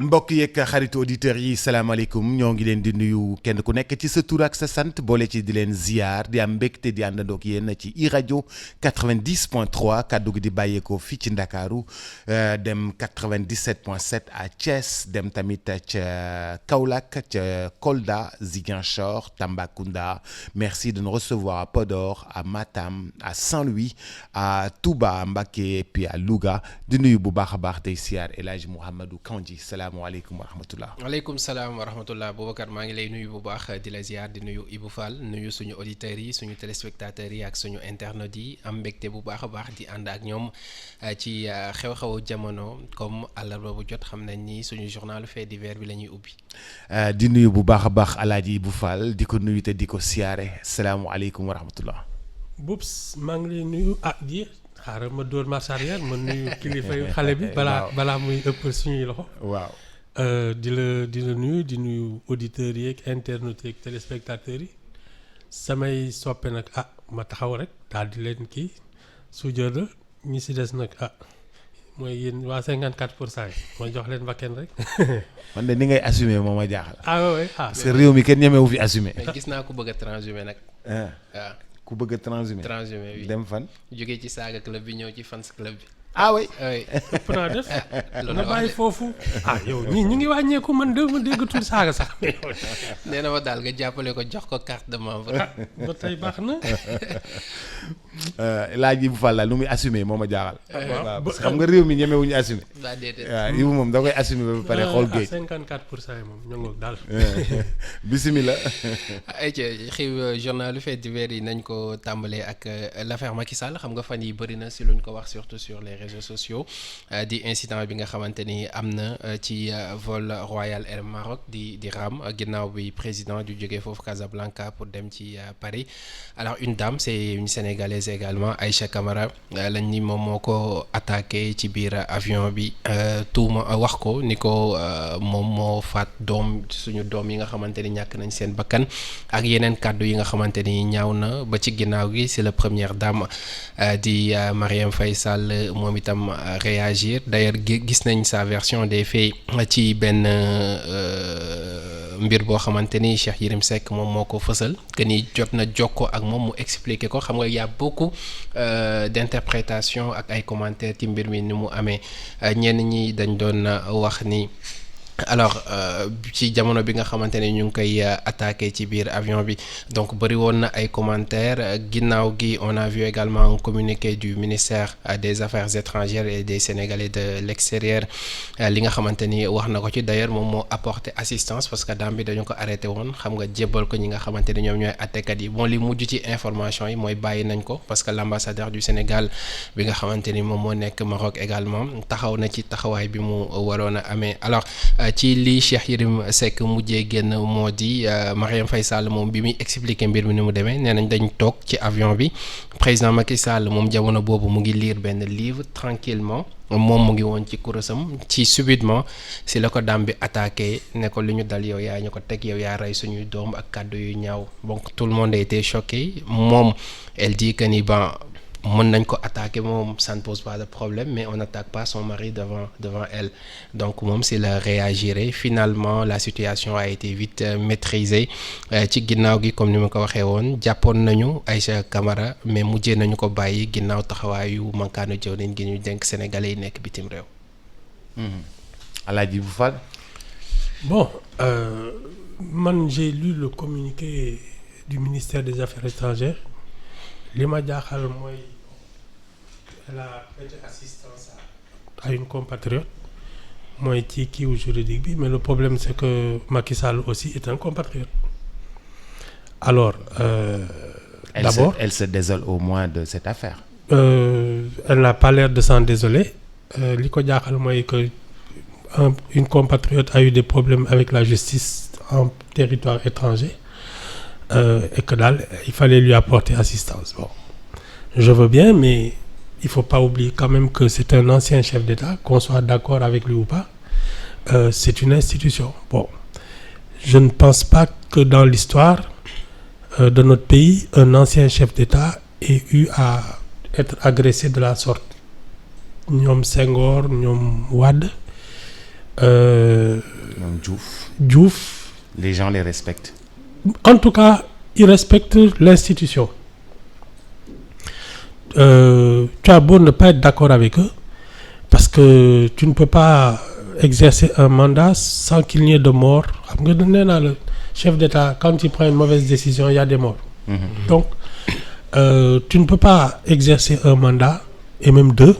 mbokk yeeg xaritu auditeurs yi salaamaaleykum ñoo ngi leen di nuyu kenn ku nekk ci sa tur ak sa sant boole ci di leen ziar di am mbégte di àndandoo ak yéen ci iRadio 90.3 kaddu gi di bàyyeekoo fii ci Ndakaaru dem 97.7 à Thiès dem tamit ca Kaolack ca Kolda Ziguinchor Tambacounda merci de nous recevoir à Podor à Matam à Saint-Louis à Touba Mbacké et puis à Louga di nuyu bu baax a baax tey siyaar El Hadj Mouhamadou Kandji salaamaaleykum wa rahmatullah. waaleykum salaam wa rahmatullah Boubacar maa ngi lay nuyu bu baax di la ziar di nuyu Ibou Fall nuyu suñu auditeurs yi suñu téléspectateurs yi ak suñu internautes yi am mbégte bu baax a baax di ànd ak ñoom ci xew-xewu jamono comme àllarba bu jot xam nañ ni suñu journal fait divers bi la ñuy ubbi. di nuyu bu baax a baax El Hadj Ibou Fall di ko nuyu te di ko siyaare salaamualeykum wa rahmatullah. Boubs maa ngi lay nuyu di xaaral ma dóor marche arrière ma nuyu kilifa yu xale bi balaa muy ëpp suñuy loxo. waaw. di la nuyu di nuyu auditeurs yi ak internautes yi ak téléspectateurs yi samay soppe nag ma taxaw rek daal di leen kii su jël ñi si des nag mooy yéen waa 54% yi ma jox leen bakken rek. man de ni ngay assumer moom a jaaxal. oui parce que réew mi kenn ñemewu fi assumer. mais gis naa ko bëgg a transhumé nag. waaw. ku bëgg a transhumé bi dem fan. jógee ci saaga club bi ñëw ci fans club bi. oui. ëpp naa def. loolu na bàyyi foofu. yow ñii ñu ngi wàññeeku man de ma déggatul saaga sax. nee na ma daal nga jàppale ko jox ko carte de membre. ba tey baax na. laaj Ibou Fall lu muy assumer moom a jaaxal. waaw parce que xam nga réew mi ñemewuñu assumer. daa déedéet. waaw Ibou moom da koy assumer ba pare xool géej. 54% yi moom ñoo ngi daal. bisimilah. ayca xiw journal fait divers yi nañ ko tàmbalee ak l'affaire Macky Sall xam nga fan yi bëri na si luñ ko wax surtout sur les réseaux sociaux di incident bi nga xamante ni am na ci vol Royal Air Maroc di raam ginnaaw bi président du jógee foofu Casablanca pour dem ci Paris alors une dame c'est une sénégalaise également Aïcha Camara lañ ni moom moo ko attaqué ci biir avion bi tuuma wax ko ni ko moom moo faat suñu doom yi nga xamante ni ñàkk nañ seen bakkan ak yeneen kàddu yi nga xamante ni ñaaw na ba ci ginnaaw gi c'est la première dame di Marième Faye Sall moom itam réagir d'ailleurs gis nañ sa version des faits ci benn mbir boo xamante ni Cheikh Yérim Seck moom moo ko fësal que ni jot na jokkoo ak moom mu expliquer ko xam nga y a beaucoup d'interprétation ak ay commentaires ci mbir mi ni mu amee ñenn ñi dañ doon wax ni alors ci jamono bi nga xamante ne ñu ngi koy attaqué ci biir avion bi donc bëri woon na ay commentaires ginnaaw gi on a vu également un communiqué du ministère des Affaires étrangères et des Sénégalais de l'extérieur li nga xamante ni wax na ko ci d'ailleurs moom moo apporté assistance parce que dame bi dañu ko arrêté woon xam nga jébbal ko ñi nga xamante ne ñoom ñooy attekat yi bon li mujj ci information yi mooy bàyyi nañ ko parce que l'ambassadeur du Sénégal bi nga xamante ni moom moo nekk Maroc également taxaw na ci taxawaay bi mu waroon a amee alors ci li Cheikh Yérim Seck mujjee génn moo di Marième Faye Sall moom bi muy expliquer mbir mi ni mu demee nee nañ dañ toog ci avion bi président Macky Sall moom jamono boobu mu ngi lire benn livre tranquillement moom mu ngi woon ci kurusam ci subitement si la ko dame bi attaqué ne ko li ñu dal yow yaa ñu ko teg yow yaa rey suñuy doom ak kàddu yu ñaaw donc tout le monde a été choqué moom elle dit que ni mën nañ ko attaquer moom ça ne pose pas de problème mais on n'attaque pas son mari devant elle donc moom si la réagiré finalement la situation a été vite maîtrisée ci ginnaaw gi comme ni ma ko waxee woon jàppoon nañu Aïcha Camara mais mujjee nañu ko bàyyi ginnaaw taxawaayu mankaanu jëwriñ gi ñu dénk sénégalais yi nekk bitim réew. Alaaji Ibou Fall. Bon man j'ai lu le communiqué du ministère des Affaires étrangères li ma jaaxal mooy elle a prêté assistance à une compatriote mooy ci kiiwu juridique bi mais le problème c'est que Macky Sall aussi est un compatriote alors d'abord elle se désole au moins de cette affaire. Elle n'a pas l'air de s'en désoler li ko jaaxal mooy que une compatriote a eu des problèmes avec la justice en territoire étranger et que daal il fallait lui apporter assistance. Bon, je veux bien, mais il faut pas oublier quand même que c'est un ancien chef d'État, qu'on soit d'accord avec lui ou pas, c'est une institution. Bon, je ne pense pas que dans l'histoire de notre pays, un ancien chef d'État ait eu à être agressé de la sorte. ñoom Senghor ñoom Wade ñoom Diouf. Les gens les respectent. En tout cas, ils respectent l'institution. Tu as beau ne pas être d'accord avec eux, parce que tu ne peux pas exercer un mandat sans qu'il n'y ait de mort. Xam nga nee naa le chef d'État, quand il prend une mauvaise décision, il y a des morts. Donc, tu ne peux pas exercer un mandat, et même deux,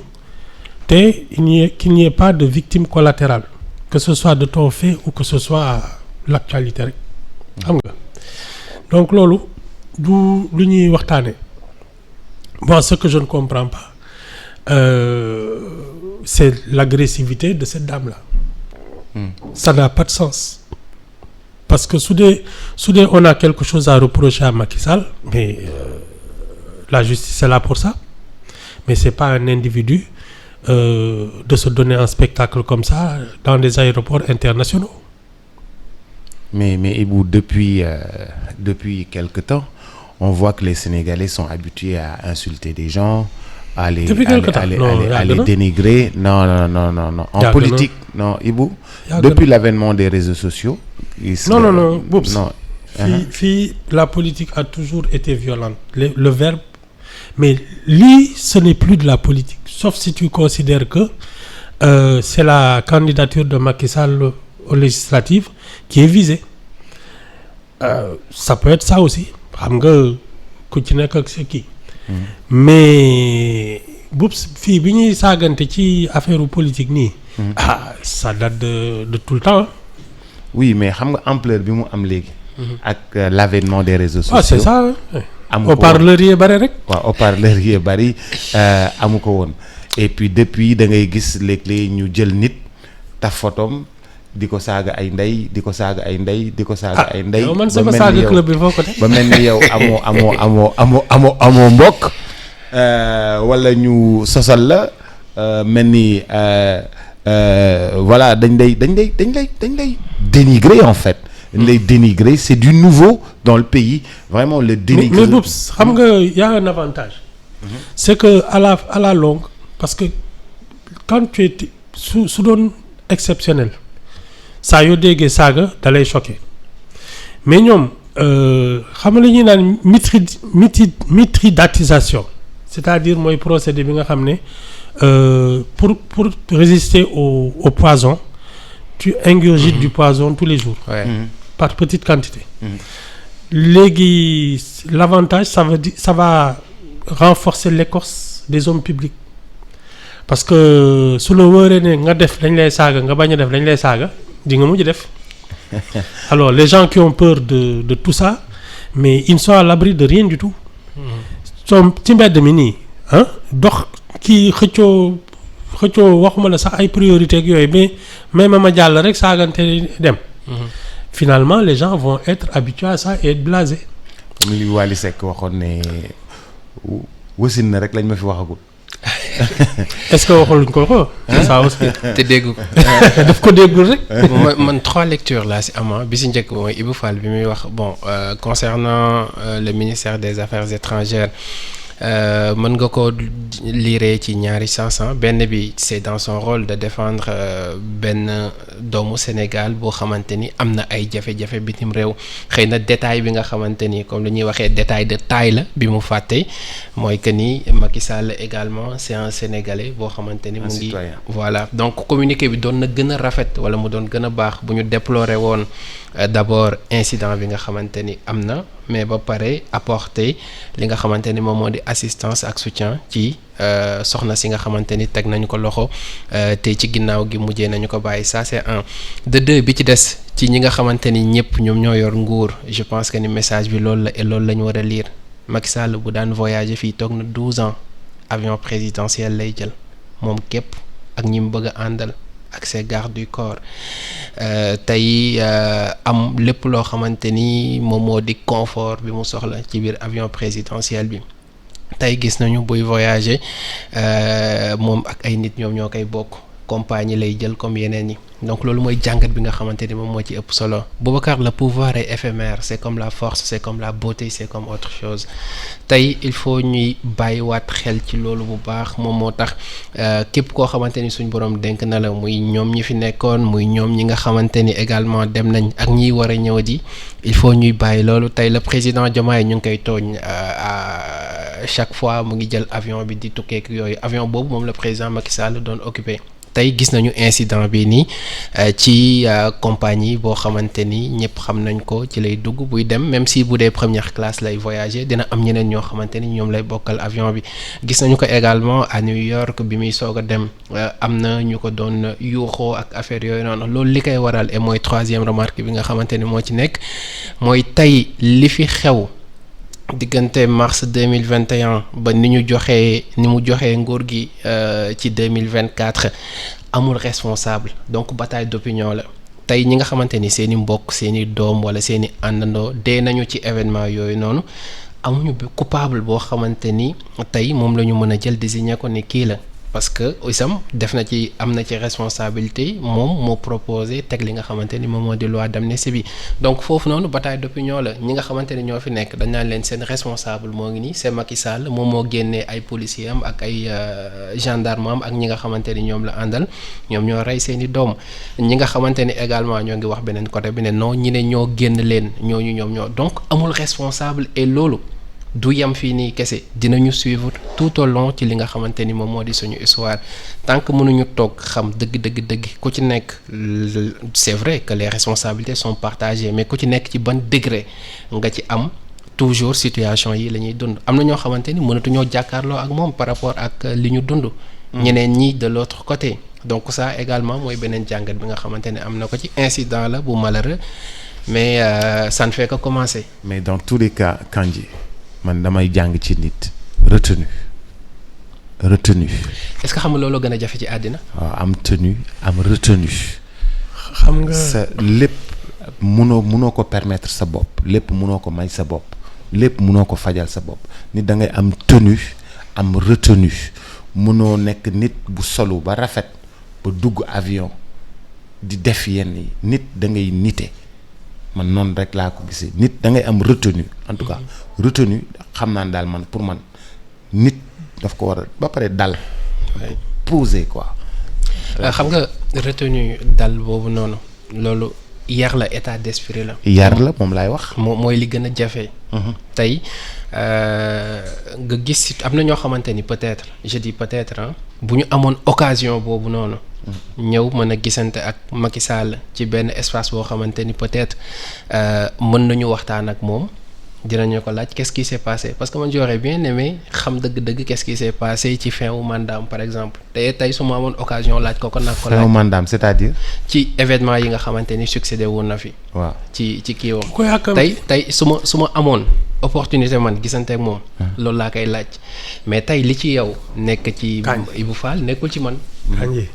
qu'il n'y ait pas de victime collatérale, que ce soit de ton fait ou que ce soit l'actualité rek. Xam nga donc loolu du lu ñuy waxtaane. Bon, ce que je ne comprends pas, c'est l'agressivité de cette dame-là. Ça n'a pas de sens. Parce que soudain on a quelque chose à reprocher à Macky Sall, mais la justice est là pour ça. Mais c'est pas un individu de se donner un spectacle comme ça dans des aéroports internationaux. Mais Ibou, depuis quelque temps, on voit que les Sénégalais sont habitués à insulter des gens, à les dénigrer. Non. En politique, non, Ibou. Depuis l'avènement des réseaux sociaux. Non. Boups. Non. Fii la politique a toujours été violente. Le verbe. Mais ce n'est plus de la politique. Sauf si tu considères que c'est la candidature de Macky Sall aux législatives qui est visée. Ça peut être ça aussi. Xam nga ku ci nekk ak sa kii. Mais Boups fii bi ñuy saagante ci affaire politique nii. Ça date de tout le temps. Oui, mais xam nga ampleur bi mu am léegi. Ak l'avènement des réseaux sociaux. C'est ça. haut-parleur yi bari rek. waaw haut-parleur yi bari amu ko woon. Et puis depuis da ngay gis léeg-léeg ñu jël nit taf photom di ko saaga ay ndey di ko saaga ay ndey di ko saaga ay ndey. man sama saaga club bi foo ko teg. ba mel ni yow amoo mbokk wala ñu sosal la mel ni voilà dañ lay dénigrer en fait. Dañ lay dénigrer, c'est du nouveau dans le pays, vraiment le dénigrer. Mais Boups, xam nga y a un avantage. C'est que à la longue, parce que quand tu es su doon exceptionnel. saa yoo déggee saaga da lay choqué mais ñoom xam nga li ñuy naan mitridatisation c'est-à-dire mooy procédé bi nga xam ne pour résister au poison tu ingurgites du poison tous les jours. Par petite quantité. Léegi l'avantage ça va renforcer l'écorce des hommes publics parce que su la wóoree ne nga def dañ lay saaga nga bañ a def dañ lay saaga. di nga mujj def alors les gens qui ont peur de tout ça mais ils sont à l'abri de rien du tout. soo ci mbedd mi nii dox kii xëccoo waxuma la sax ay priorité ak yooyu mais ma jàll rek saagante dem. Finalement les gens vont être habitués à ça et être blasés. comme li Wally Seck waxoon ne wasin na rek lañ ma fi waxagul. Est-ce que waxaluñ ko c'est ça aussi. te dégg ko. daf ko déggul rek. man 3 lectures laa si ama bi si njëkk mooy Ibou Fall bi muy wax concernant le ministère des Affaires étrangères mën nga ko lire ci ñaari sens. Benn bi c'est dans son rôle de défendre benn doomu Sénégal boo xamante ni am na ay jafe-jafe bitim réew xëy na détail bi nga xamante ni comme li ñuy waxee détail de taille la bi mu fàtte mooy que ni Macky Sall également c'est un Sénégalais boo xamante ni mu ngi voilà donc communiqué bi doon na gën a rafet wala mu doon gën a baax bu ñu déplorer woon d'abord incident bi nga xamante ni am na mais ba pare apporter li nga xamante ni moom moo di assistance ak soutien ci soxna si nga xamante ni teg nañu ko loxo te ci ginnaaw gi mujjee nañu ko bàyyi ça c'est un de deux bi ci des ci ñi nga xamante ni ñëpp ñoom ñoo yor nguur je pense que ni message bi loolu la et loolu la ñu war a lire Macky Sall bu daan voyager fii toog na 12 ans avion présidentiel lay jël moom képp ak ñi mu bëgg a àndal ak ses gardes du corps tey am lépp loo xamante ni moom moo di confort bi mu soxla ci biir avion présidentiel bi tey gis nañu buy voyager moom ak ay nit ñoom ñoo koy bokk compagnie lay jël comme yeneen yi donc loolu mooy jàngat bi nga xamante ni moom moo ci ëpp solo. Boubacar, le pouvoir est éphémère, c'est comme la force, c'est comme la beauté, c'est comme autre chose. tey il faut ñuy bàyyiwaat xel ci loolu bu baax, moom moo tax képp koo xamante ni suñ borom dénk na la, muy ñoom ñi fi nekkoon, muy ñoom ñi nga xamante ni également dem nañ ak ñiy war a ñëw di, il faut ñuy bàyyi loolu. tey le président Diomaye ñu ngi koy tooñ chaque fois mu ngi jël avion bi di tukkeek yooyu, avion boobu moom le président Macky Sall doon occupé. tey gis nañu incident bi nii ci compagnie boo xamante ni ñëpp xam nañ ko, ci lay dugg buy dem, même si bu dee première classe lay voyager, dina am ñeneen ñoo xamante ni ñoom lay bokkal avion bi. gis nañu ko également à New York bi muy soog a dem, am na ñu ko doon yuuxoo ak affaire yooyu noonu. loolu li koy waral et mooy troisième remarque bi nga xamante ni moo ci nekk, mooy tey li fi xew diggante mars 2021 ba ni mu joxee nguur gi ci 2024 amul responsable. donc bataille d'opinion la. tey ñi nga xamante ni seeni mbokk, seeni doom wala seeni àndandoo dee nañu ci événement yooyu noonu, amuñu coupable boo xamante ni tey moom la ñu mën a jël désigner ko ni kii la, parce que isam am na ci responsabilité, moom moo proposé teg li nga xamante ni moom moo di loi d'amnistie bi. donc foofu noonu bataille d'opinion la. ñi nga xamante ni ñoo fi nekk dañ naan leen seen responsable moo ngi nii, c'est Macky Sall, moom moo génnee ay policiers am ak ay gendarme am ak ñi nga xamante ni ñoom la àndal, ñoom ñoo rey seeni doom. ñi nga xamante ni également ñoo ngi wax beneen côté bi ne non, ñi ne ñoo génn leen, ñoom ñoo, donc amul responsable. et loolu du yam fii nii kese, dinañu suivre tout au long ci li nga xamante ni moom moo di suñu histoire. tant que mënuñu toog xam dëgg ku ci nekk, c'est vrai que les responsabilités sont partagées, mais ku ci nekk ci ban degré nga ci am, toujours situation yi la ñuy dund. am na ñoo xamante ni mënatuñoo jàkkaarloo ak moom par rapport ak li ñu dund. ñeneen ñi de l'autre côté. donc ça également mooy beneen jàngat bi nga xamante ne am na ko ci. incident la bu malheureux, mais ça ne fait que commencer. mais dans tous les cas, Kandji, man damay jàng ci nit retenu. est-ce que xam nga loolu gën a jafe ci àddina. waaw am tenue, am retenu. xam nga sa lépp munoo ko permettre sa bopp, lépp munoo ko may sa bopp, lépp munoo ko fajal sa bopp. nit da ngay am tenue, am retenu. munoo nekk nit bu solu ba rafet ba dugg avion di def yenn yi. nit da ngay nite. man noonu rek laa ko gisee. nit da ngay am retenu. en tout cas retenu xam naa daal man pour man nit daf ko war a ba pare dal. poser quoi. xam nga retenu dal boobu noonu, loolu yar la, état d'esprit la. yar la moom laay wax. mooy li gën a jafe. tey nga gis am na ñoo xamante ni peut-être, je dis peut-être, bu ñu amoon occasion boobu noonu. ñëw mën a gisante ak Macky Sall ci benn espace boo xamante ni peut-être mën nañu waxtaan ak moom, dinañu ko laaj qu'est-ce qui s'est passé, parce que man j'aurais bien aimé xam dëgg-dëgg qu'est-ce qui s'est passé ci fin wu mandaam par exemple. tey su ma amoon occasion laaj ko nag ko laaj. fin wu mandaam c'est-à-dire. ci événement yi nga xamante ni succédé woon na fi. waaw ci kii woon. tey su ma amoon opportunité man gisante ak moom. loolu laa koy laaj, mais tey li ci yow nekk ci. Ibou Fall nekkul ci man. Kandji.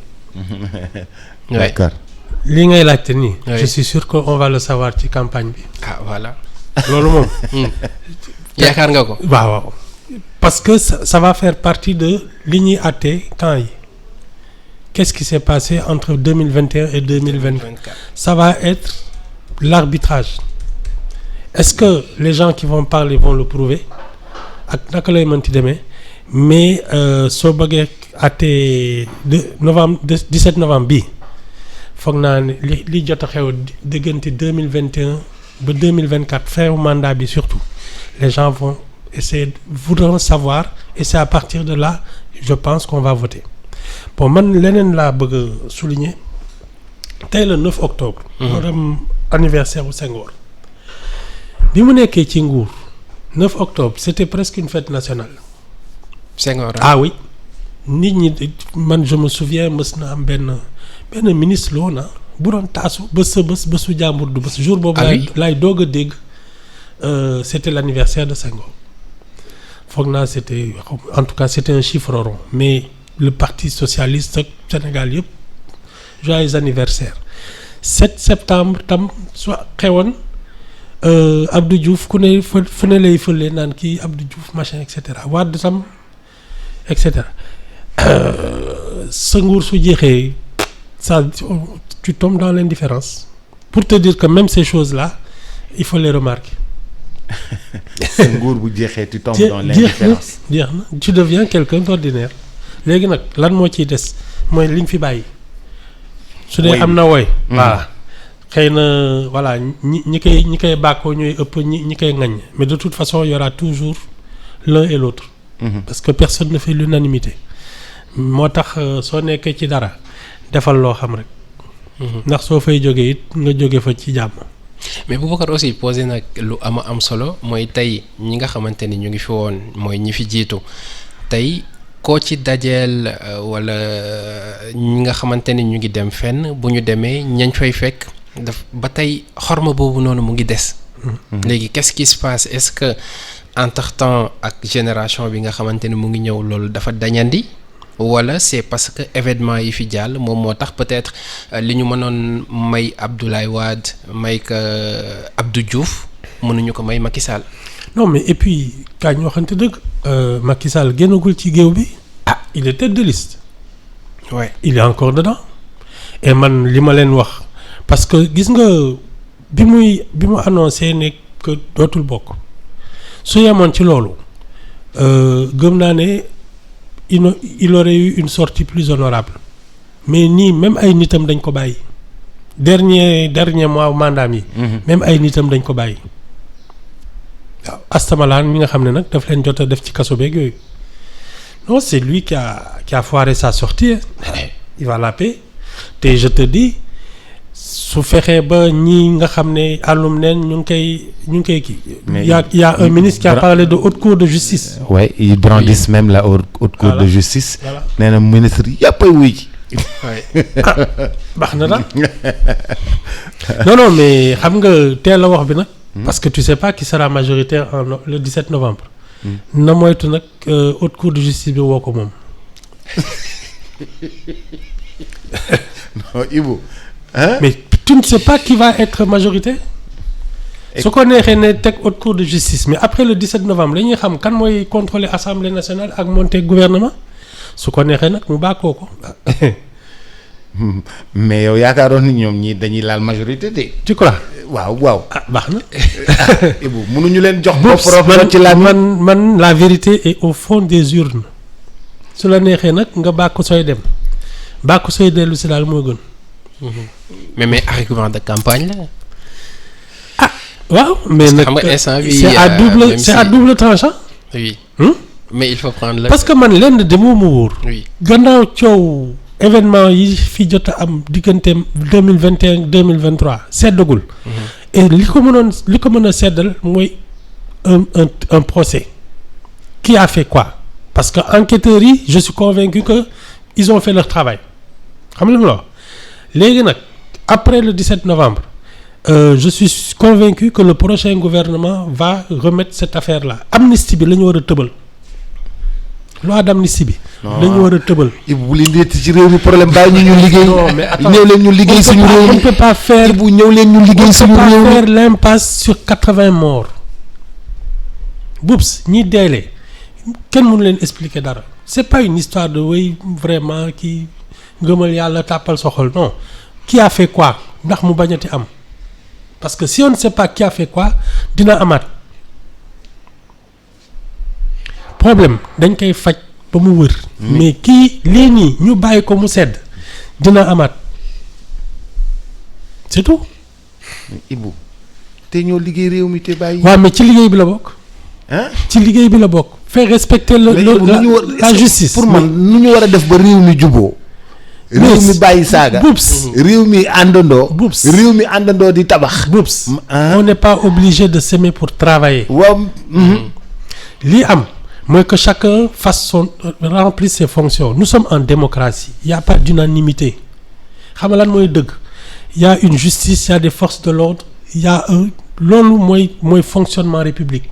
D'accord. li ngay laajte nii. je suis sûr que on va le savoir ci campagne bi. ah voilà. loolu moom. yaakaar nga ko. waaw parce que ça va faire partie de li ñuy àttee camp yi. qu'est-ce qui s'est passé entre 2021 et 2024. ça va être l'arbitrage. est-ce que les gens qui vont parler vont le prouver ak naka lay mënti demee, mais soo bëggee àttee 17 novembre bii foog naa ne li jot a xew diggante 2021 ba 2024 fin mandat bi surtout, les gens vont voudront savoir, et c'est à partir de là je pense qu'on va voter. bon man leneen laa bëgg a souligner, tey le 9 octobre. moo dem anniversaire u Senghor. bi mu nekkee ci nguur 9 octobre c'était presque une fête nationale. Senghor. ah oui, nit ñi man je me souviens mës na am benn ministre la woon bu doon taasu bésu jàmbur du bés jour boobu. laay doog a dégg c'était l'anniversaire de Senghor. foog naa c'était, en tout cas c'était un chiffre rond, mais le parti socialiste ak Sénégal yëpp joyeux anniversaire. 7 septembre tam soit xewoon Abdou Diouf ku ne fu ne lay fële naan kii Abdou Diouf machin et cetera Wade tam et cetera sa nguur su jeexee ça tu tombes dans l'indifférence. Pour te dire que même ces choses-là, il faut les remarquer. sa nguur bu jeexee tu tombes dans l'indifférence. jeex na tu deviens quelqu'un d'ordinaire. léegi nag lan moo ciy des mooy li ñu fi bàyyi. su dee am na woy. voilà xëy na voilà ñi koy bàkkoo ñooy ëpp ñi koy ŋaññ mais de toute façon il y aura toujours l'un et l'autre. parce que personne ne fait l'unanimité. moo tax soo nekkee ci dara defal loo xam rek. ndax soo fay jógee it nga jóge fa ci jàmm. mais Boubacar aussi posé nag lu am solo mooy tey ñi nga xamante ni ñu ngi fi woon mooy ñi fi jiitu tey koo ci dajeel wala ñi nga xamante ni ñu ngi dem fenn bu ñu demee ñañ fay fekk ba tey xorma boobu noonu mu ngi des. léegi qu'est-ce qui se passe est-ce que entre-temps ak génération bi nga xamante ni mu ngi ñëw loolu dafa dañandi. wala c'est parce que événement yi fi jàll moom moo tax peut-être li ñu mënoon may Abdoulaye Wade may ko Abdou Diouf mënuñu ko may Macky Sall. non mais et puis kañ waxante dëgg Macky Sall génnagul ci géew bi il est tête de liste. ouais il est encore dedans. et man li ma leen wax parce que gis nga bi mu annoncé ne que dootul bokk su yemoon ci loolu gëm naa ne. il aurait eu une sortie plus honorable mais nii même ay nitam dañ ko bàyyi dernier mois mandaam yi. même ay nitam dañ ko bàyyi. waaw astamalaan mi nga xam ne nag daf leen jot a def ci kaso beeg yooyu non c'est lui qui a foiré sa sortie. il va la payer te je te dis su fexee ba ñi nga xam ne àllum neen ñu ngi koy kii. il y a un ministre qui a parlé de haute cour de justice. ouais ils brandissent même la haute cour de justice. nee na ministre yëpp ay wuy. baax na daal non mais xam nga teel a wax bi nag. parce que tu sais pas qui sera majoritaire le 17 novembre. na moytu nag haute cour de justice bi woo ko moom. non Ibou. mais tu ne sais pas qui va être majoritaire. su ko neexee ne teg haute cour de justice mais après le 17 novembre la ñuy xam kan mooy contrôler assemblée nationale ak monter gouvernement su ko neexee nag mu bàkkoo ko. mais yow yaakaaroon ni ñoom ñii dañuy laal majorité de. tu crois. waaw. baax na. Ibou mënuñu leen jox. bopp ci la man la vérité est au fond des urnes. su la neexee nag nga bàkku sooy dem bàkku sooy dellu si daal moo gën. mais argument de campagne la. waaw mais nag c'est à double tranchant. oui. mais il faut prendre le. parce que man lenn de moo ma wóor. oui gannaaw coow événement yi fi jot a am diggante 2021 2023 seddagul. et li ko mën a seddal mooy un procès. qui a fait quoi. parce que enquêteurs yi je suis convaincu que ils ont fait leur travail xam nga li ma la wax léegi nag après le 17 novembre. Je suis convaincu que le prochain gouvernement va remettre cette affaire-là amnistie bi la ñu war a tëbal loi d'amnistie bi. la ñu war a tëbal. Ibou li ndeeti ci réew mi problème bàyyi ñu liggéey. non mais attends ñëw leen ñu liggéey suñu réew mi on ne peut pas faire. Ibou ñëw leen ñu liggéey suñu réew mi on ne peut pas faire l'impasse sur 80 morts. Boubs ñi deelee kenn mënu leen expliquer dara c'est pas une histoire de way vraiment kii ngëmal yàlla tàppal soxol non qui a fait quoi ndax mu bañati am. parce que si on ne sait pas qui a fait quoi dina amaat problème dañ koy faj ba mu wër. mais kii lii nii ñu bàyyi ko mu sedd dina amaat c'est tout. Ibou te ñoo liggéey réew mi te bàyyi. waaw mais ci liggéey bi la bokk. ci liggéey bi la bokk. faire respecter la justice. pour man nu ñu war a def ba réew mi juboo réew mi bàyyi saaga. réew mi àndandoo. réew mi àndandoo di tabax. on n'est pas obligé de s'aimer pour travailler. waaw. lii am mooy que chacun remplisse ses fonctions nous sommes en démocratie il y a pas d'unanimité xam nga lan mooy dëgg il y a une justice il y a des forces de l'ordre il y a loolu mooy fonctionnement république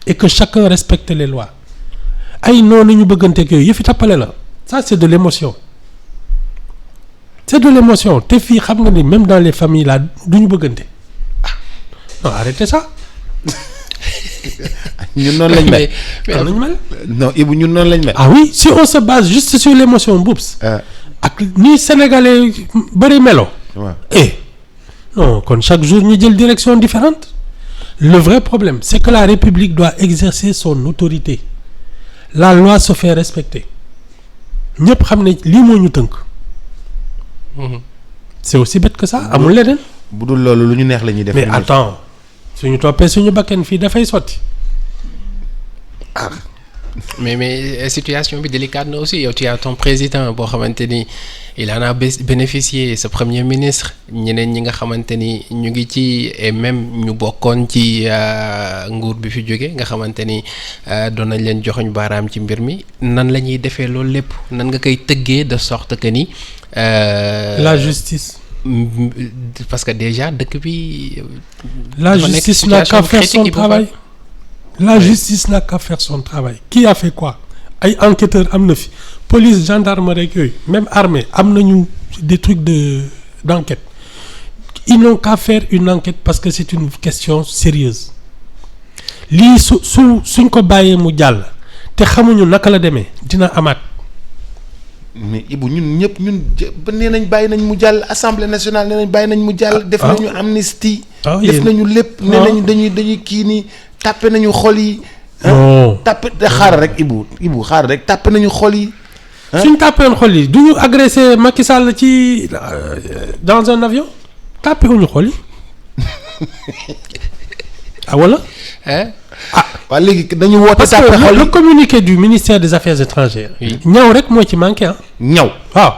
et que chacun respecte les lois ay noonu ñu bëgganteeg yooyu yëfi tappale la ça c'est de l'émotion. c'est de l'émotion te fii xam nga ni même dans les familles là du ñu bëggante non arrêtez ça. ñun noonu lañ mel. non Ibou ñun noonu lañ mel. ah oui si on se base juste sur l'émotion Boubs. ak ni sénégalais bëri melo. waaw non kon chaque jour ñu jël direction différente. Le vrai problème c'est que la République doit exercer son autorité. La loi se fait respecter. ñëpp xam ne lii moo ñu tënk. c'est aussi bête que ça amul leneen. bu dul loolu lu ñu neex la ñuy def. mais attends suñu toppee suñu bakkan fii dafay sotti. mais situation bi délicate na aussi yow tu as ton président boo xamante ni il en a bénéficié sa premier ministre ñeneen ñi nga xamante ni ñu ngi ci et même ñu bokkoon ci nguur bi fi jóge nga xamante ni doon nañ leen joxoñ baaraam ci mbir mi nan la ñuy defee loolu lépp nan nga koy tëggee de sorte que ni. la justice. parce que déjà dëkk bi. la justice n'a qu'à faire son travail. La justice n'a qu'à faire son travail. Qui a fait quoi? Ay enquêteurs am na fi police gendarmerie ak yooyu même armée am nañu des trucs d'enquête. Ils n'ont qu'à faire une enquête parce que c'est une question sérieuse. Lii suñ ko bàyyee mu jàll te xamuñu naka la demee dina amaat. mais Ibou ñun ñëpp ñun nee nañ bàyyi nañ mu jàll assemblée nationale nee nañ bàyyi nañ mu jàll. def nañu amnistie. def nañu lépp. nee nañu dañuy kii nii. tàppe nañu xol yi. tàppe xaar rek Ibou xaar rek tàppe nañu xol yi. suñ tàppeen xol yi du ñu agressé Macky Sall ci dans un avion tàppe wuñu xol yi ah wala. waaw léegi dañu woote. tàppe xol yi le communiqué du ministère des affaires étrangères. ñaw rek moo ci manqué ah. ñaw waaw.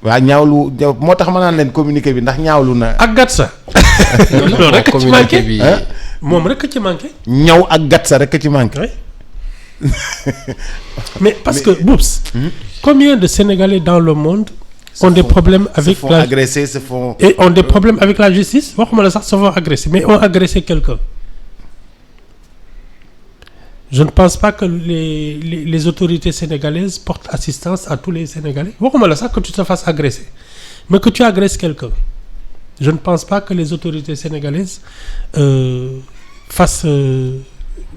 waaw ñaawlu moo tax ma naan leen communiqué bi ndax ñaawlu na. ak gatsa. loolu rek ci manqué bi. moom rek ci manqué. ñaw ak gatsa rek ci manqué. mais parce que Boubs. Combien de Sénégalais dans le monde ont des problèmes avec se font agresser, se font et ont des problèmes avec la justice waxuma la sax se font agresser mais ont agressé quelqu'un. Je ne pense pas que les autorités sénégalaises portent assistance à tous les Sénégalais. Waxuma la sax que tu te fasses agresser mais que tu agresses quelqu'un. Je ne pense pas que les autorités sénégalaises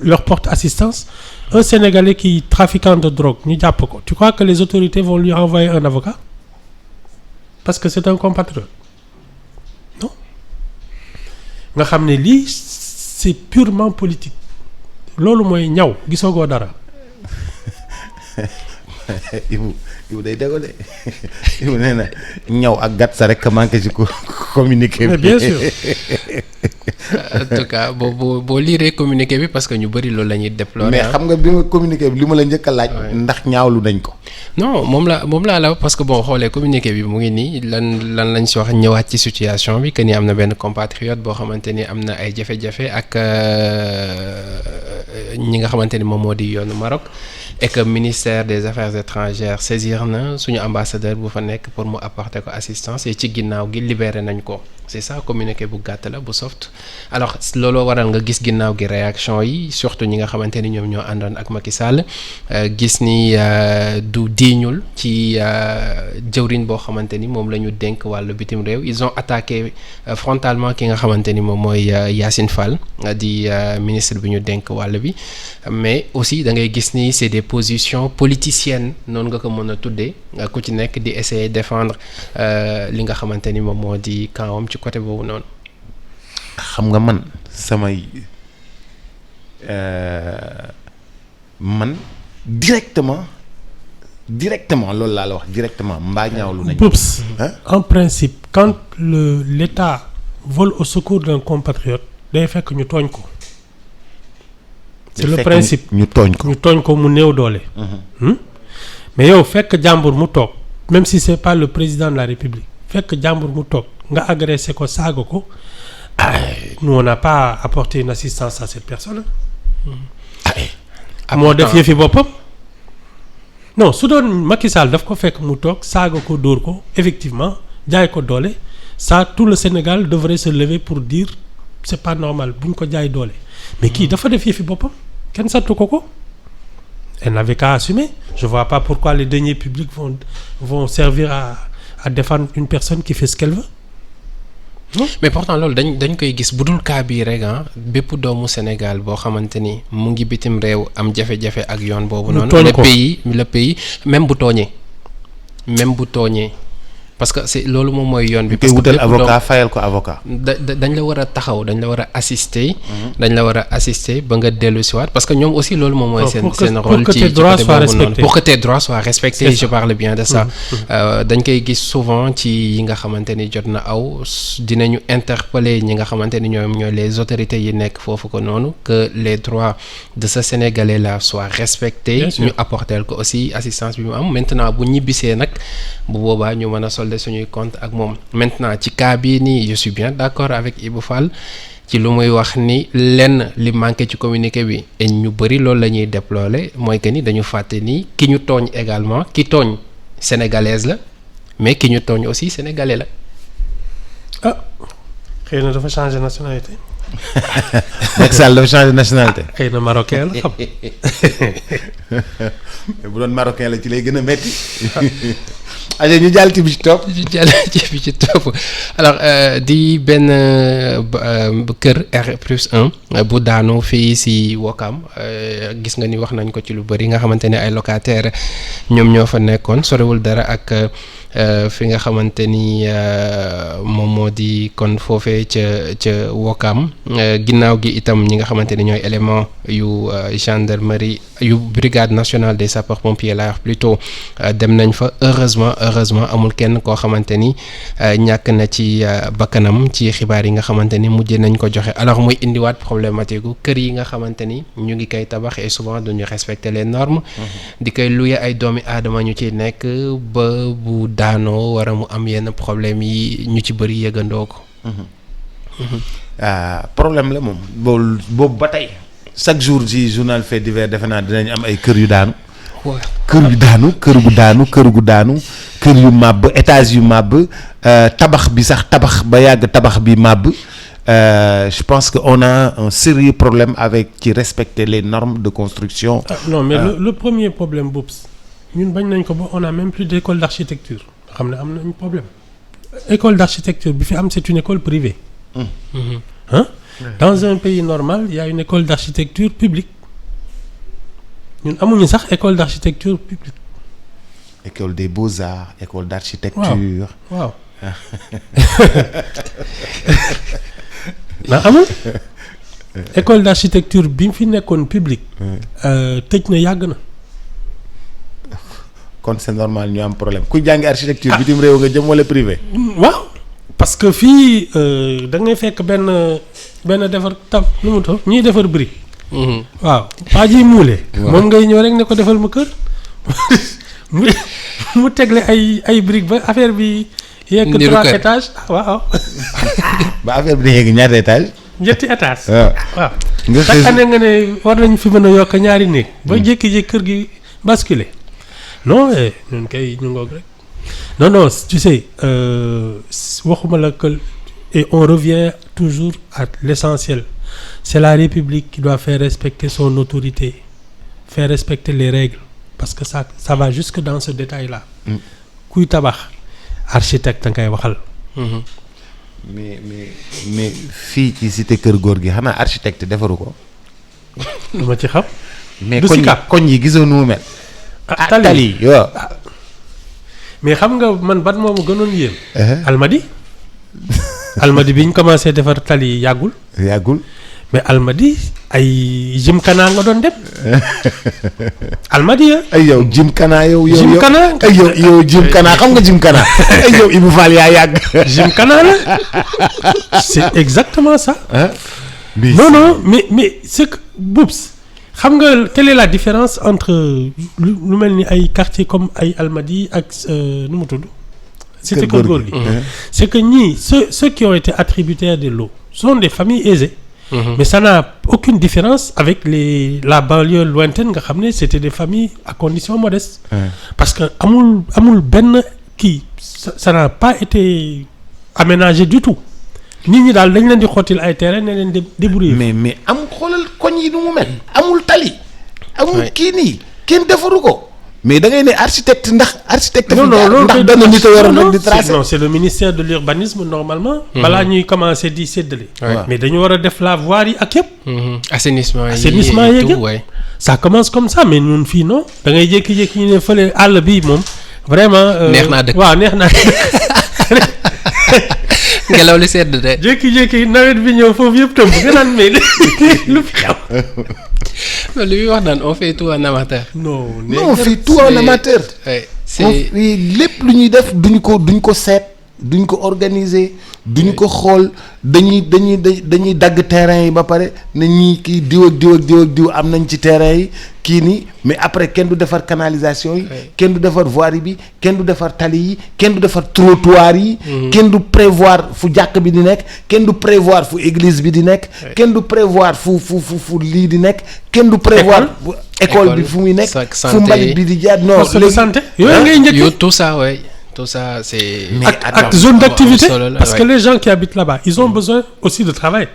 leur portent assistance. Un Sénégalais qui trafiquant de drogue ñu jàpp ko tu crois que les autorités vont lui envoyer un avocat parce que c'est un compatriote non nga xam ne lii c'est purement politique loolu mooy ñaw gisagoo dara. Ibou day déggoo de Ibou nee na ñaw ak gàtt sa rek manqué ci communiqué bi. mais bien sûr. en tout cas boo liiree communiqué bi parce que ñu bëri loolu la ñuy déplorer. mais xam nga bi ma communiqué bi li ma la njëkk a laaj. ndax ñaawlu nañ ko. non moom laa la parce que bon xoolee communiqué bi mu ngi nii lan lañ si wax ñëwaat ci situation bi que ni am na benn compatriote boo xamante ni am na ay jafe-jafe ak ñi nga xamante ni moom moo di yoonu Maroc. Et que ministère des affaires étrangères saisir na suñu ambassadeur bu fa nekk pour mu apporter ko assistance et ci ginnaaw gi libéré nañ ko c'est ça communiqué bu gàtt la bu soft alors looloo waral nga gis ginnaaw gi réaction yi surtout ñi nga xamante ni ñoom ñoo àndoon ak Macky Sall gis ni du diiñul ci jëwriñ boo xamante ni moom la ñu dénk wàllu bitim réew ils ont attaqué frontalement ki nga xamante ni moom mooy Yacine Fall di ministre bi ñu dénk wàll bi mais aussi da ngay gis ni c'est des positions politiciennes noonu nga ko mën a tuddee ku ci nekk di essayer défendre li nga xamante ni moom moo di kawam ci côté boobu noonu. xam nga man samay man directement loolu laa la wax directement mbaa ñaawlu nañ. Boubs en principe quand l'État vole au secours d'un compatriote day fekk ñu tooñ ko. c'est le principe ñu tooñ ko mu néew doole. mais yow fekk jàmbur mu toog même si c'est pas le président de la République fekk jàmbur mu toog nga agressé ko saaga ko nous on n'a pas apporté une assistance à cette personne. moo def yëfi boppam. non su doon Macky Sall daf ko fekk mu toog saaga ko dóor ko effectivement jaay ko doole ça tout le Sénégal devrait se lever pour dire c'est pas normal buñ ko jaay doole. mais kii dafa def yëfi boppam kenn sattu ko. elle n'avait qu'à assumer je vois pas pourquoi les deniers publics vont servir à défendre une personne qui fait ce qu'elle veut. mais pourtant loolu dañ koy gis bu dul cas bii rek bépp doomu Sénégal boo xamante ni mu ngi bitim réew am jafe-jafe ak yoon boobu noonu. le pays même bu tooñee parce que c'est loolu moom mooy yoon bi. parce que wutal avocat fayal ko avocat. dañ la war a taxaw dañ la war a assister. dañ la war a assister ba nga dellu si waat parce que ñoom aussi loolu moom mooy seen rôle ci côté boobu noonu pour que tes droits soient respectés. Je parle bien de ça. dañ koy gis souvent ci yi nga xamante ni jot na aw dinañu interpeller ñi nga xamante ni ñoom ñooy les autorités yi nekk foofu ko noonu que les droits de ce Sénégalais là soient respectés. ñu apporter ko aussi assistance bi mu am maintenant bu ñibbisee nag bu boobaa ñu mën a solder suñuy compte ak moom. maintenant ci cas bii nii je suis bien d'accord avec Ibou Fall ci lu muy wax ni lenn li manqué ci communiqué bi et ñu bëri loolu la ñuy déplorer mooy que ni dañu fàtte ni ki ñu tooñ également ki tooñ sénégalaise la mais ki ñu tooñ aussi sénégalais la. ah xëy na dafa changer nationalité. Macky Sall dafa changer nationalité. xëy na marocain la xam. bu doon marocain la ci lay gën a metti. aja ñu jàll ci bi ci topp. alors di benn kër R+1 bu daanu fii si Wokam gis nga ni wax nañ ko ci lu bëri nga xamante ne ay locataires ñoom ñoo fa nekkoon sorewul dara ak fi nga xamante ni moom moo di kon foofee ca Wokam ginnaaw gi itam ñi nga xamante ni ñooy élément yu gendarmerie yu brigade nationale des sapeurs pompiers la wax plutôt dem nañ fa heureusement amul kenn koo xamante ni ñàkk na ci bakkanam ci xibaar yi nga xamante ni mujjee nañ ko joxe alors muy indiwaat problématique gu kër yi nga xamante ni ñu ngi koy tabax et souvent duñu respecter les normes. di koy luye ay doomi aadama ñu ciy nekk ba bu daanoo war a mu am yenn problème yi ñu ci bëri yëgandoo ko. problème la moom boobu ba tey chaque jour ci journal fait divers defe naa dinañ am ay kër yu daanu. kër gu daanu kër yu màbb étage yu màbb tabax bi sax tabax ba yàgg tabax bi màbb je pense que on a un sérieux problème avec ci respecter les normes de construction. Non mais le premier problème boobu ñun bañ nañ ko ba on a même plus d'école d'architecture xam ne am nañ problème école d'architecture bi fi am c'est une école privée. Hein? Dans un pays normal il y a une école d'architecture publique. ñun amuñu sax école d'architecture publique. école des beaux-arts école d'architecture. waaw ndax amul école d'architecture bi fi nekkoon publique. tëj na yàgg na. kon c'est normal ñu am problème ku jàngi architecture bitim réew nga jëm wala privé. waaw parce que fii da ngay fekk benn defar tab nu mu toll ñuy defar brique. waaw waa ji muule. moom ngay ñëw rek ne ko defal ma kër mu tegle ay briques ba affaire bi. yegg 3 étages waaw. ba affaire bi di yegg ñaata étage. ñetti étage. waaw. nga chaque année nga ne war nañ fi mën a yokk ñaari néeg. ba jékki-jékki kër gi basculer. non ñun kay ñu ngoog rek. non tu sais waxuma la que et on revient toujours à l'essentiel. C'est la République qui doit faire respecter son autorité, faire respecter les règles, parce que ça va jusque dans ce détail-là. kuy tabax architecte nga koy waxal. mais fii ci cité kër góor gi xanaa architecte defaru ko. lu ma ci xam. mais koñ yi gisoo nu mu mel. tali waaw. mais xam nga man ban moomu gënoon yéen. Almadi bi ñu commencé defar tali yàggul. mais Almadi ay Gymkhana nga doon dem. Almadi ay yow Gymkhana yow. Gymkhana ay yow Gymkhana xam nga Gymkhana. ay yow Ibou Fall yaa yàgg. Gymkhana la c'est exactement ça. non mais c'est que Boubs xam nga quelle est la différence entre lu mel ni ay quartiers comme ay Almadi ak nu mu tudd. Cité Keur Gorgui. C'est que ñii ceux qui ont été attributaires de l'eau sont des familles aisées. Mais ça n'a aucune différence avec la banlieue lointaine nga xam ne c'était des familles à condition modeste. Parce que amul benn kii ça n'a pas été aménagé du tout. nit ñi daal dañ leen di xottil ay terrain ne leen débrouiller. mais amul xoolal koñ yi nu mu mel. amul tali. amul kii nii kenn defaru ko. mais da ngay ne architecte ndax architecte. non ndax benn nit a waroon nag di tracer. non c'est le ministère de l'urbanisme normalement. balaa ñuy commencer di séddale. mais dañu war a def la voirie yi ak yëpp. assainissement yeeg yëpp ça commence comme ça mais ñun fii non da ngay jékki-jékki ñu ne fële àll bii moom vraiment. neex naa dëkk waaw neex naa ngelaw li sedd de. jékki-jékki nawet bi ñëw foofu yëpp tëmb nga naan mais lu fi xew. non li muy wax naan on fait tout en amateur. non on fait tout en amateur. c'est lépp lu ñuy def duñ ko seet duñ ko organiser duñ ko xool dañuy dagg terrain yi ba pare ne ñii kii diw ak diw am nañ ci terrain yi kii nii mais après kenn du defar canalisation yi. kenn du defar voirie bi kenn du defar tali yi kenn du defar trottoir yi. kenn du prévoir fu jàkk bi di nekk kenn du prévoir fu église bi di nekk. kenn du prévoir fu lii di nekk kenn du prévoir. école bi fu muy nekk fu mbalit bi di jaar non. poste de santé yooyu ngay njëkkee tout ça ouais. Tout ça, c'est... Ak zone d'activité, parce que les gens qui habitent là-bas, ils ont besoin aussi de travail.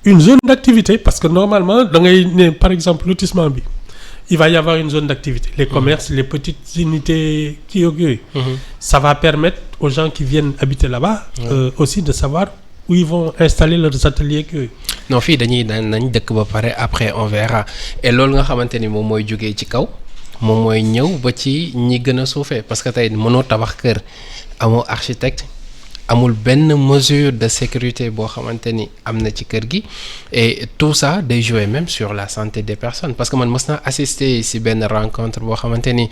Une zone d'activité, parce que normalement, par exemple, lotissement, il va y avoir une zone d'activité. Les commerces, les petites unités, ça va permettre aux gens qui viennent habiter là-bas aussi de savoir où ils vont installer leurs ateliers. Non, fii dañuy dëkk ba pare après on verra. Et loolu nga xamante ni moom mooy jógee ci kaw. moom mooy ñëw ba ci ñi gën a suufee parce que tey mënoo tabax kër amoo architecte amul benn mesure de sécurité boo xamante ni am na ci kër gi et tout ça day jouer même sur la santé des personnes parce que man mës naa assister si benn rencontre boo xamante ni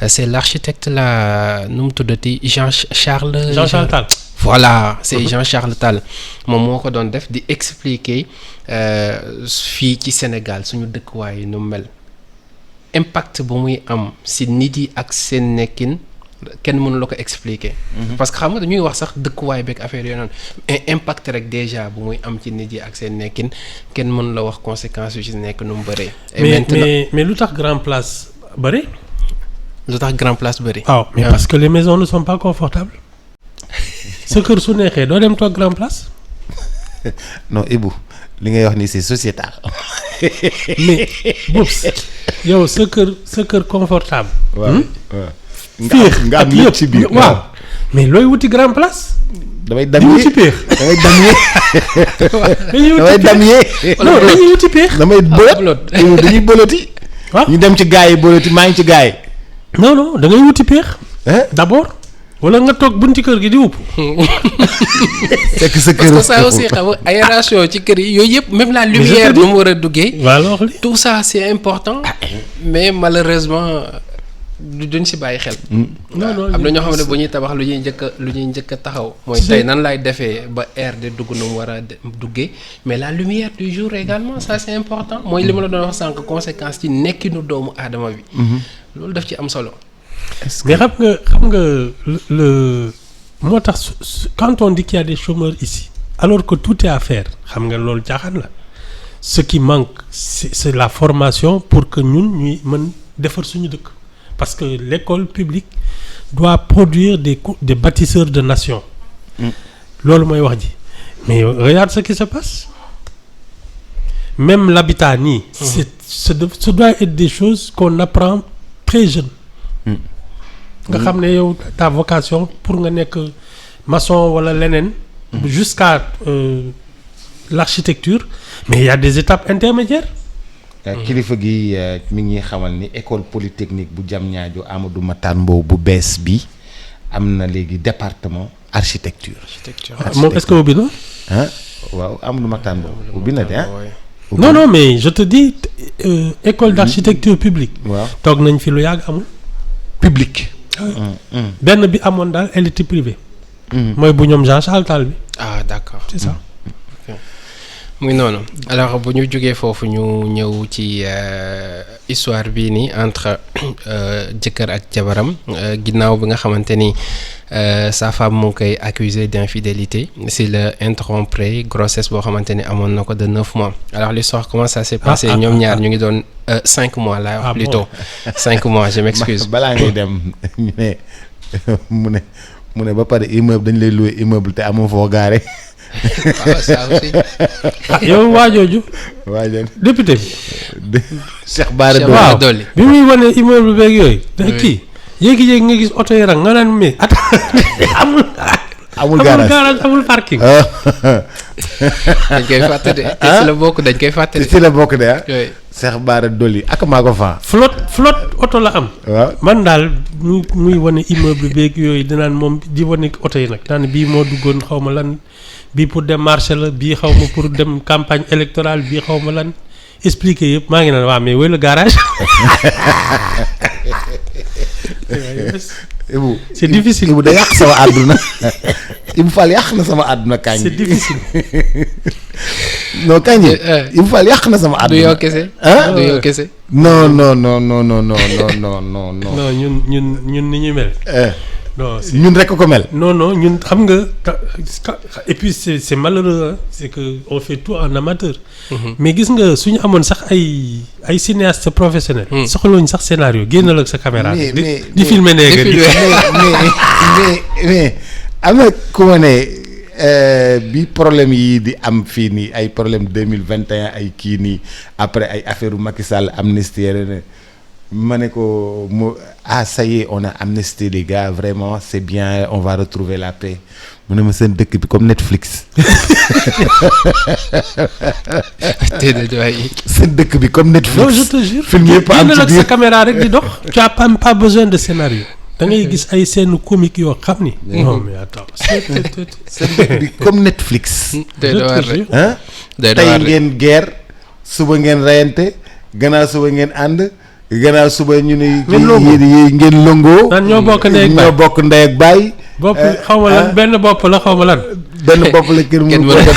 c'est l'architecte là nu mu tuddati Jean-Charles Tall. Voilà c'est Jean-Charles Tall moom moo ko doon def di expliquer fii ci Sénégal suñu dëkkuwaay yi nu mel. Impact bu muy am si nit yi ak seen nekkin kenn mënu la ko expliquer. parce que xam nga dañuy wax sax dëkkuwaay beeg affaire yooyu noonu impact rek déjà bu muy am ci nit yi ak seen nekkin kenn mënu la wax conséquences yu ci nekk nu mu bëree. mais lu tax grand place bëri. lu tax grand place bëri. waaw mais parce que les maisons ne sont pas confortables. sa kër su neexee doo dem toog grand place. non Ibou li ngay wax ni c'est sociétal. mais Boubs yow sa kër confortable. waaw nga am lépp ci biir waaw mais looy wuti grand place. damay damyee wuti péex. dañuy wuti péex. damay bëlot dañuy bëloti. waaw ñu dem ci gaa yi bëloti maa ngi ci gaa yi. non da ngay wuti péex. d'abord. wala nga toog bunti kër gi di wupp. c'est que sa kër parce que ça aussi xam nga aération ci kër yi yooyu yëpp même la lumière nu mu war a duggee. tout ça c'est important. mais malheureusement duñ si bàyyi xel. non am na ñoo xam ne bu ñuy tabax lu ñuy njëkk a taxaw. mooy tey nan laay defee ba air di dugg nu mu war a duggee mais la lumière du jour également ça c'est important mooy li ma la doon wax sànq conséquence ci nekkinu doomu aadama bi. loolu daf ci am solo. mais xam nga le moo tax quand on dit qu'il y a des chômeurs ici alors que tout est à faire xam nga loolu jaaxaan la ce qui manque c'est la formation pour que ñun ñuy mën defar suñu dëkk parce que l'école publique doit produire des bâtisseurs de nation. loolu mooy wax ji mais regarde ce qui se passe même l'habitat nii. ce doit être des choses qu'on apprend très jeune. nga xam ne yow ta vocation pour nga nekk maçon wala leneen. jusqu'à l'architecture mais il y a des étapes intermédiaires. kilifa gi mi ngi xamal ni école polytechnique bu Diamniadio Amadou Mahtar Mbow bu bees bi am na léegi département architecture. moom est-ce que ubbi na. waaw Amadou Mahtar Mbow ubbi na de non mais je te dis école d'architecture publique. waaw toog nañ fi lu yàgg amul. public. benn bi amoon daal elle était privée. mooy bu ñoom Jean-Charles Tall bi. ah d'accord c'est ça. muy noonu alors bu ñu jógee foofu ñu ñëw ci histoire bii nii entre jëkkër ak jabaram ginnaaw bi nga xamante ni sa femme mu ngi koy accusé d'infidélité si la interrompre grossesse boo xamante ni amoon na ko de 9 mois alors l'histoire comment ça s'est passé ñoom ñaar ñu ngi doon 5 mois là wax plutôt 5 mois je m'excuse. balaa ngay dem ñu ne mu ne ba pare immeuble dañ lay louer immeuble te amoo foo gaare. waaw ça aussi. yow waajooju. député bi. Cheikh Bara Dolly bi muy wane immeuble beeg yooyu. kii yéegi-yéegi nga gis oto yi rang nga naan mais amul garage amul parking. dañ koy fàtte de. ci la bokk dañ koy fàtte de. ci la bokk de Cheikh Bara Dolly ak maa ko faa. flotte oto la am. waaw man daal muy wane immeuble beeg yooyu dinaan moom di wane oto yi nag naan bii moo duggoon xaw ma lan bii pour dem marché la bii xaw ma pour dem campagne électorale bii xaw ma lan expliquer yëpp maa ngi naan waa mais wala garage. Ibou c'est difficile. Ibou da yàq sama àdduna Ibou Fall yàq na sama àdduna kañ. c'est difficile. non kañ Ibou Fall yàq na sama àdduna. du yow kese. ah du yow kese. non. non ñun ni ñu mel. non ñun rek ko mel. non ñun xam nga et puis c'est malheureux hein, c'est que on fait tout en amateur. mais gis nga suñu amoon sax ay cinéaste professionnel. soxlawuñ sax scénario génnal ak sa caméra. di filmer néega mais am na ku ma ne bi problème yi di am fii nii ay problème 2021 ay kii nii après ay affaire Macky Sall amnistie ma ne ko ça y est on a amnistie les gars vraiment c'est bien on va retrouver la paix mu ne ma seen dëkk bi comme Netflix. seen dëkk bi comme Netflix. non je te jure. film yëpp am ci ak biir sa caméra rek di dox. tu as pas besoin de scénario. da ngay gis ay scènes comiques yoo xam ni. non mais attends. seen dëkk bi comme Netflix. ah tey ngeen guerre suba ngeen reyante gannaaw suba ngeen ànd. gannaaw suba ñu ne. ngeen lëngoo. naan ñoo bokk ndey ak baay. bopp xaw ma lan benn bopp la xaw ma lan. benn bopp la kenn mënu ko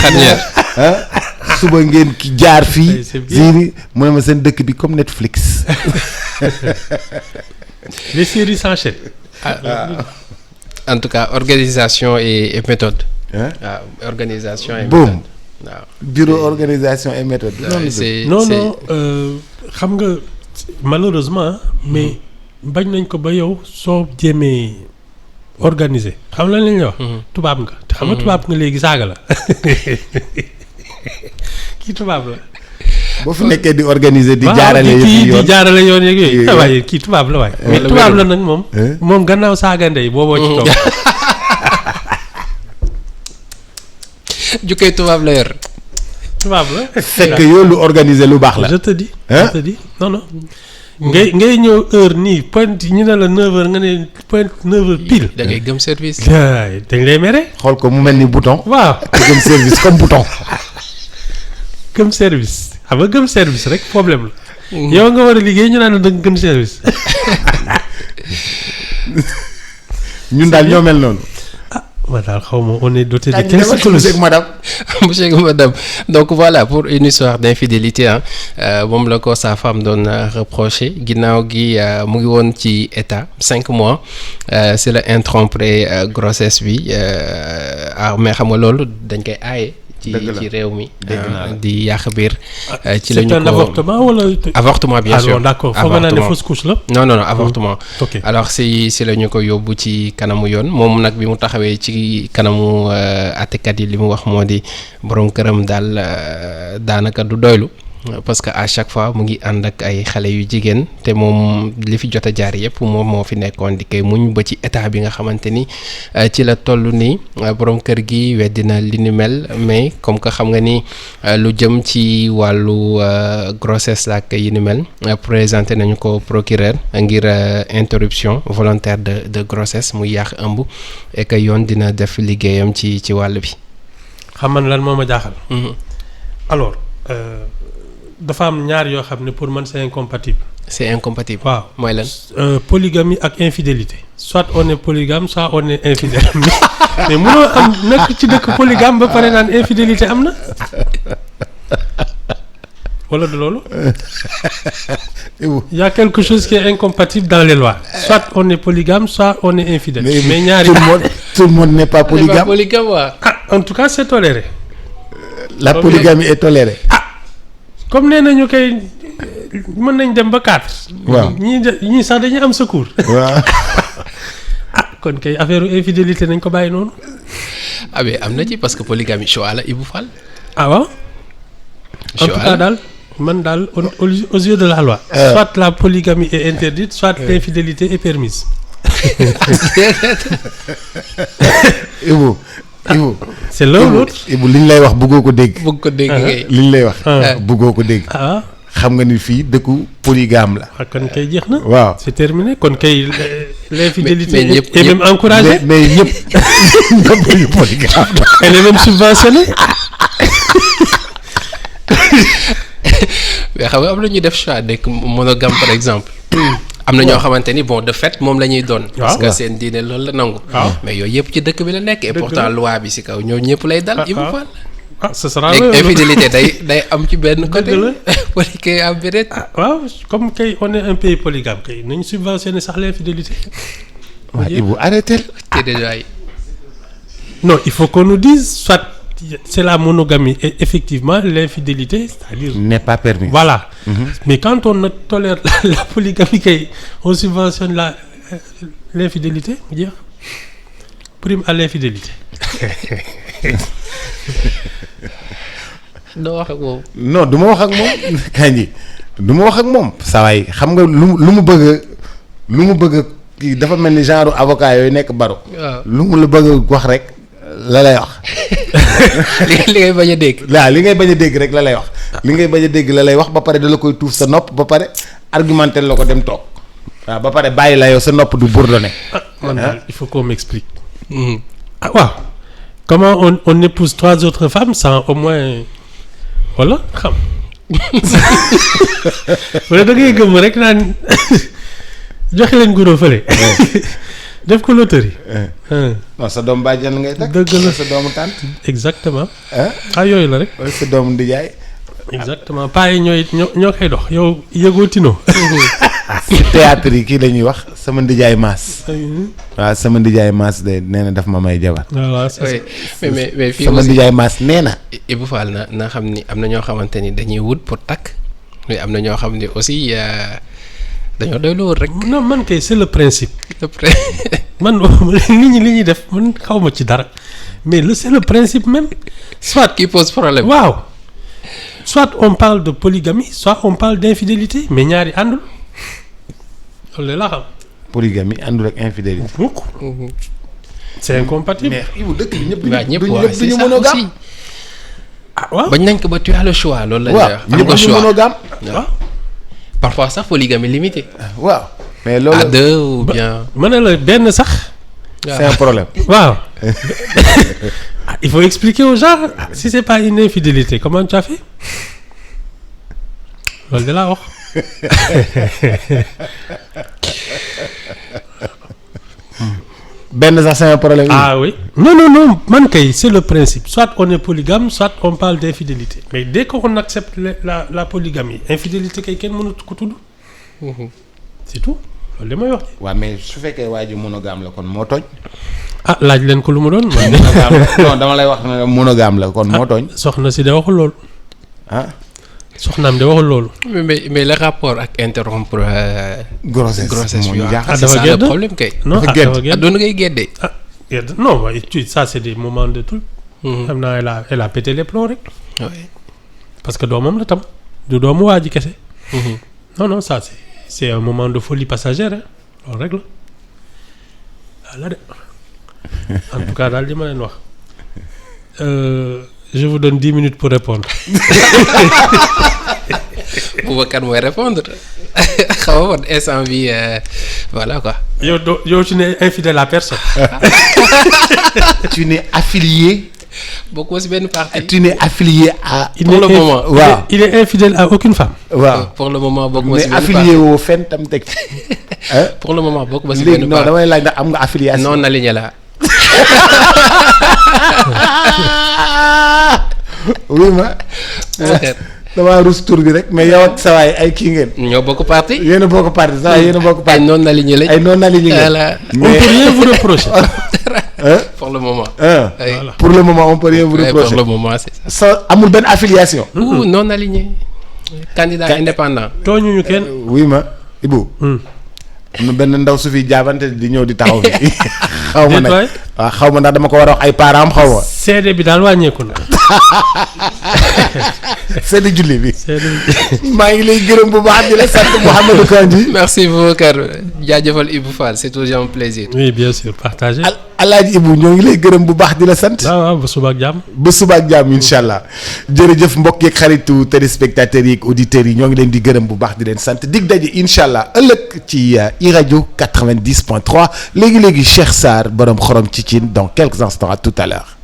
suba ngeen ki jaar fii. zini mu ne ma seen dëkk bi comme Netflix. les séries s'enchaînent. en tout cas organisation et méthode. waaw organisation et méthode. boom waaw bureau organisation et méthode. non xam nga. malheureusement mais bañ nañ ko ba yow soo jéemee organiser xam la lañ la wax. tubaab nga te xam nga tubaab nga léegi saaga la kii tubaab la. boo fi nekkee di organiser di jaarale yoon di jaarale yoon yeeg yooyu. waaye kii tubaab la waaye. mais tubaab la nag moom gannaaw saaga ndey booboo ci toog. jukkee tubaab la yor. tubaab la. fekk yow lu organiser lu baax la. je te dis non. ngay ñëw heure nii point ñu ne la 9h nga ne point 9h pile. da ngay gëm service. dañ lay mere. xool ko mu mel ni bouton. waaw gëm service comme bouton. gëm service xam nga gëm service rek problème la. yow nga war a liggéey ñu naan da nga gëm service. ñun daal ñoo mel noonu. ma daal xaw ma on est doté de quelle psychologie madame. monsieur et madame donc voilà pour une histoire d'infidélité moom la ko sa femme doon reproché ginnaaw gi mu ngi woon ci état 5 mois c'est la interrompre grossesse bi mais xam nga loolu dañ koy aaye. ci réew mi. di yàq biir. ci la ñu ko c'est un avortement wala. avortement bien sûr. d'accord foog naa ne fausse couche la. non avortement. ok alors si la ñu ko yóbbu ci kanamu yoon moom nag bi mu taxawee ci kanamu àttekat yi li mu wax moo di borom këram daal daanaka du doylu. parce que à chaque fois mu ngi ànd ak ay xale yu jigéen te moom li fi jot a jaar yëpp moom moo fi nekkoon di koy muñ ba ci état bi nga xamante ni ci la toll nii borom kër gi weddina li ni mel mais comme que xam nga ni lu jëm ci wàllu grossesse la ak yi ni mel présenté nañu ko procureur ngir interruption volontaire de grossesse muy yàq ëmb et que yoon dina def liggéeyam ci wàll bi. xam man lan moo ma jaaxal. alors. dafa am ñaar yoo xam ne pour man c'est incompatible. c'est incompatible. waaw mooy lan. polygamie ak infidélité. soit on est polygame soit on est infidèle mais mënoo am nekk ci dëkk polygame ba pare naan infidélité am na wala du loolu. il y a quelque chose qui est incompatible dans les lois. soit on est polygame soit on est infidèle. mais ñaari tout le monde n'est pas polygame. n'est pas polygame waaw. en tout cas c'est toléré. la polygamie est tolérée. comme nee nañu koy mën nañ dem ba 4. waaw ñii sax dañuy am secours. waaw. kon kay affaire infidélité nañ ko bàyyi noonu. mais am na ci parce que polygamie choix la Ibou Fall. waaw. en tout cas daal man daal aux yeux de la loi. soit la polygamie est interdite soit l'infidélité est permise. Ibou. c'est l'un ou l'autre. Ibou liñ lay wax bëggoo ko dégg. bëgg ko dégg kay. liñ lay wax. bëggoo ko dégg. xam nga ni fii dëkku polygame la. ah kon kay jeex na. waaw c'est terminé kon kay l'infidélité mais ñëpp- est même encouragée. mais ñëpp ñëpp ñu polygame. Elle est même subventionnée. mais xam nga am na ñuy def choix nekk monogame par exemple. am na ñoo xamante ni bon de fait moom la ñuy doon. parce que waaw. seen diine loolu la nangu. waaw. mais yooyu yëpp ci dëkk bi la nekk. et Dëgg pourtant la. loi bi si kaw ñoo ñëpp lay dal. Ah, Ibou ah. Fall. ah ce sera léegi le- infidélité day am ci benn côté. Dëgg politique am beneen. ah waaw comme kay on est un pays polygame kay nañu subventionné sax l'infidélité. waaw Ibou arrêté. te déjà yi. Non, il faut qu'on nous dise soit c'est la monogamie et effectivement l'infidélité, c'est-à-dire n'est pas permis. voilà. Mais quand on tolère la polygamie kay on subventionne l'infidélité, mu jeex prime à l'infidélité. doo wax ak moom. non du ma wax ak moom Kandji du ma wax ak moom saa waay xam nga lu mu bëgg kii dafa mel ni genre avocat yooyu nekk baro. waaw lu mu la bëgg a wax rek la lay wax. li ngay bañ a dégg. waaw li ngay bañ a dégg rek la lay wax. li ngay bañ a dégg la lay wax ba pare da la koy tuuf sa nopp ba pare argumenté la ko dem toog waaw ba pare bàyyi la yow sa nopp du bourdonné. Man daal il faut qu'on m'explique. Ah waaw comment on épouse 3 autres femmes sans au moins wala xam wala da ngay gëm rek naan joxe leen guro fële def ko loterie. non sa doom bàjjan ngay takk. Dëgg la. sa doomu tànt. Exactement. ah ah yooyu la rek. wala sa doomu ndijaay. Exactement paa yi ñoo koy dox yow yëgoo tino. ci théâtre yi kii la ñuy wax sama ndijaay maas. waaw sama ndijaay maas de nee na daf ma may jabar. voilà c'est oui ça. mais fii sama aussi ndijaay maas nee na. Ibou Fall na xam ni am na ñoo xamante ni dañuy wut pour takk mais am na ñoo xam ni aussi dañoo doy lu wut rek. non man kay c'est le principe. après man nit ñi li ñuy def man xaw ma ci dara mais c'est le principe même. soit qui pose problème. waaw soit on parle de polygamie soit on parle d'infidélité mais ñaari àndul loolu la xam. polygamie àndul ak infidélité. mukk c'est incompatible. mais Ibou dëkk bi ñëpp waaw ñëpp duñu waaw c'est duñu ça monogame. aussi. ah waaw bañ nañ ko ba tu as le choix loolu la ñuy waaw wax. am ñëpp nga duñu choix monogame. waaw. parfois sax polygamie limitée. waaw mais à loolu deux ou bien. ma ne la benn sax. c'est un problème. waaw. Ah, il faut expliquer aux gens si c'est pas une infidélité comment tu as fait loolu de laa wax. benn sax c'est un problème. Ah oui. Non, man kay c'est le principe. Soit on est polygame, soit on parle d'infidélité. Mais dès qu'on accepte la polygamie, infidélité kay kenn mënut ko tudd. C'est tout. Loolu li may wax. waaw mais su fekkee waa ji monogame la kon moo tooñ. Ah laaj leen ko lu mu doon. man de non dama lay wax ne monogame la kon moo tooñ. soxna si de waxul loolu. ah soxnaam de waxul loolu. mais le rapport ak interrompre. grossesse bi moo ñu waaw. jaaxal. dafa c'est ça le gedd. problème kay. Non Dafa ah gedd. dafa gedd. doon ngay géddee. Ah gedd non mais ça c'est des moments de truc. xam naa elle a pété les plombs rek. oui. parce que doomam la tam. du doomu waa ji kese. Non ça c'est un moment de folie passagère hein. loolu rek la voilà de en tout cas daal li ma leen wax je vous donne 10 minutes pour répondre. Boubacar mooy répondre xaw ma instant bi voilà quoi. yow tu n'es infidèle à personne. tu n'es affilié. bokkoo si benn parti. tu n'es affilié à. Pour le moment. waaw il est infidèle à aucune femme. waaw pour le moment bokkuma si mais benn affilié woo fenn tam teg ci. pour le moment bokkuma si léegi benn non parti. damay laaj ndax am nga affiliation. non aligné la. oui ma. damaa rus tur bi rek mais yow ak sa waay ay kii ngeen. ñoo bokk parti. yéen a bokk parti sa waay yéen a bokk ay parti. non aligné lañ. ay non aligné ngeen. voilà. On peut rien vous reprocher. pour le moment. Hein? Voilà. Pour le moment on peut rien vous Ouais, pour reprocher. le moment c'est ça. sa amul benn affiliation. ou non aligné. candidat indépendant. tooñuñu kenn. oui ma Ibou. am na benn ndaw su fi jaabante di ñëw di taxaw fi xaw ma Déet waay. nag waaw xaw ma ndax dama ko war a wax ay parents xaw ma. seede bi daal wàññeeku na. seen julli bi. maa ngi lay gërëm bu baax di la sant Mouhamadou Kandji. merci Boubacar jaajëfal Ibou Fall c'est toujours un plaisir. oui bien sûr partagé. Alaaji Ibou ñoo ngi lay gërëm bu baax di la sant. waaw ba suba ak jàmm. ba suba ak jàmm incha allah jërëjëf mbokk yeeg xaritu téléspectateurs yi ak auditeurs yi ñoo ngi leen di gërëm bu baax di leen sant dig daje incha allah ëllëg ci iRadio 90.3 léegi léegi Cheikh Sarr borom xorom ci cin dans quelques instants à tout à l'heure